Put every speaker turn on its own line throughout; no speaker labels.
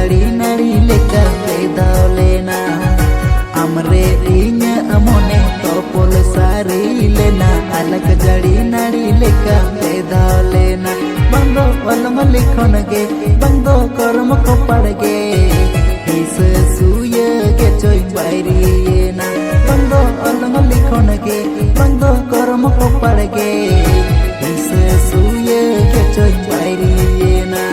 जड़ी नाड़ी लेका बेदाव लेना हमरे इन्या अमोने तोपोल सारी लेना अलग जड़ी नाड़ी लेका बेदाव लेना बंदो वलम लिखोन गे बंदो कर्म को पड़ गे इस सूय के चोई बायरी ना बंदो वलम लिखोन गे बंदो कर्म को पड़ गे इस सूय के चोई बायरी ना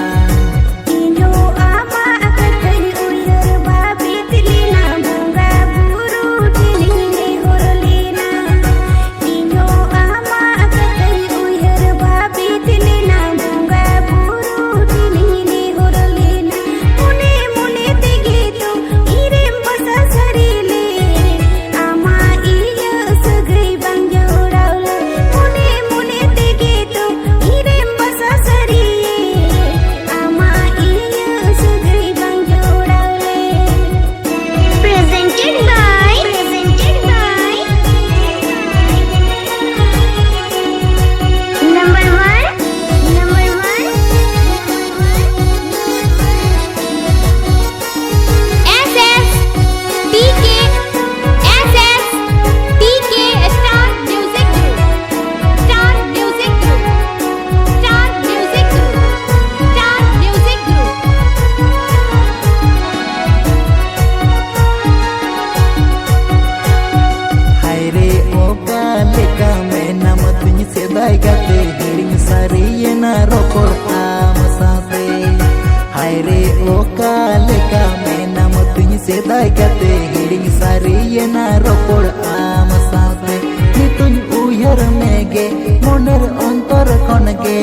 गते हिड़िंग सारी ना रोपड़ आम साथे हाय रे ओका लेका मैं नाम तुझ से दाय गते हिड़िंग सारी ना रोपड़ आम साथे नी तुझ उयहर में गे मोनेर अंतर खन गे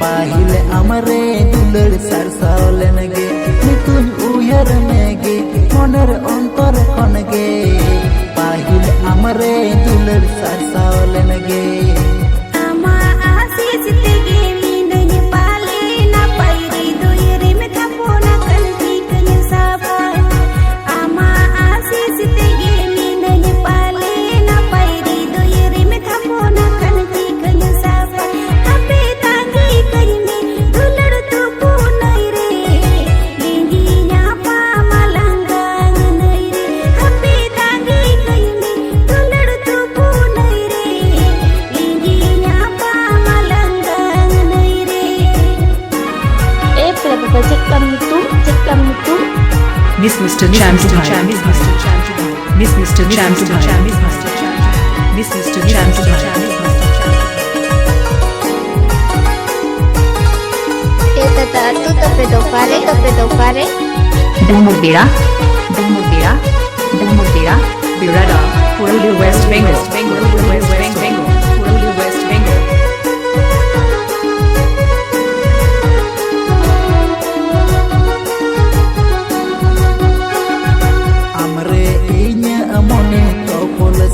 पाहिल अमरे दुलड़ सरसावलन गे नी तुझ उयहर में गे मोनेर अंतर खन गे पाहिल अमरे दुलड़ सरसावलन गे
Miss Mr. Champ to Miss Mr. Champ to Miss Mr. Champ to Miss Mr. Champ Miss Mr. Champ to
tu te pare
Dumubira Birada Purulia West Bengal Purulia West Bengal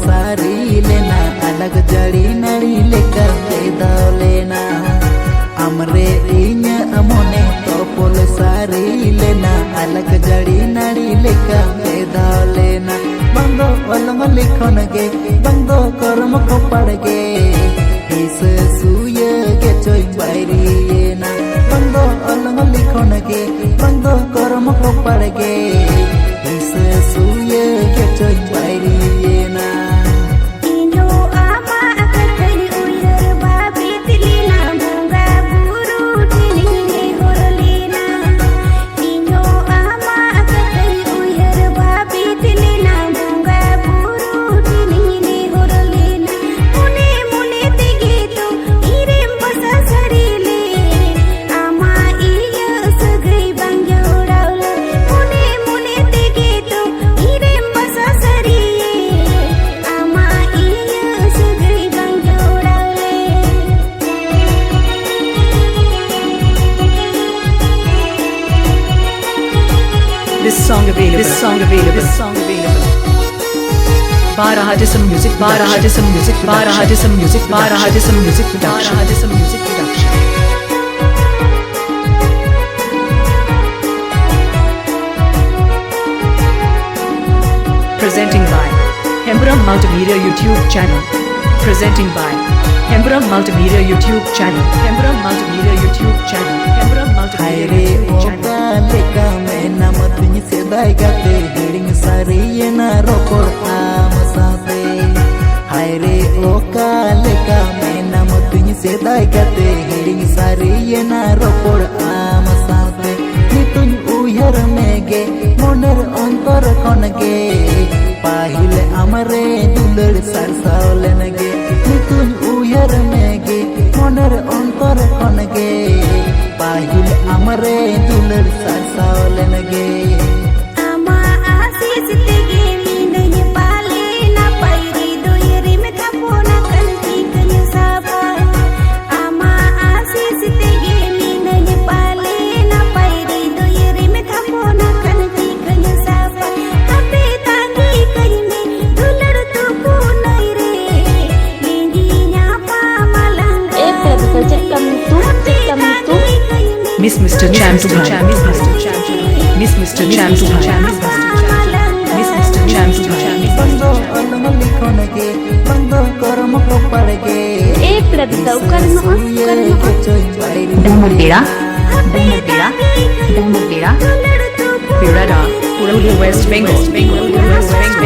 सारी लेना अलग जड़ी नाड़ी लेकर बेदाव लेना हमरे इन्या अमोने तोपोल सारी लेना अलग जड़ी नाड़ी लेकर बेदाव लेना बंदो वलम लिखोन गे बंदो कर्म को पड़ गे इस सूय के चोई बायरी ना बंदो वलम लिखोन गे बंदो कर्म को पड़ गे इस सूय के चोई बायरी ना
This song available. Barahajism music production. Presenting by Hembram Multimedia YouTube channel. Presenting by Hembram Multimedia YouTube channel. Hembram Multimedia YouTube channel. Hembram Multimedia YouTube channel.
सेदाय गाते हिड़िंग सारियेना रोपड़ आम साथे हाय रे ओका लेका मेनाम तुझ सेदाय गाते हिड़िंग सारियेना रोपड़ आम साथे नितुñ उयहर मेगे मोनेर अंतर खनगे पाहिले आमरे दुलड़ सारसावलेनगे नितुñ उयहर मेगे मोनेर अंतर खनगे पाहिले आमरे दुलड़ सारसावलेनगे
आमा आशीष तेगे मीनय पाले ना पैरी दोयरी में थापोना कंती कन्या साबा आमा आशीष तेगे मीनय पाले ना पैरी दोयरी में थापोना कंती कन्या साबा हपे तागी कइने दुलड़ तो को नहीं रे लेंगी न्यापा मलंगा
ए प्रभु सजक कम तू
Miss Mr. Cham to Cham, Miss Mr. Cham to Cham, Miss Mr. Cham to Cham.
बंदो अलम लिखोनगे बंदो करम को पड़गे
ए प्रभु सौकर नो
के चोई बाइरी
Dhammadera, Birada, Puruli, West Bengal, West Bengal.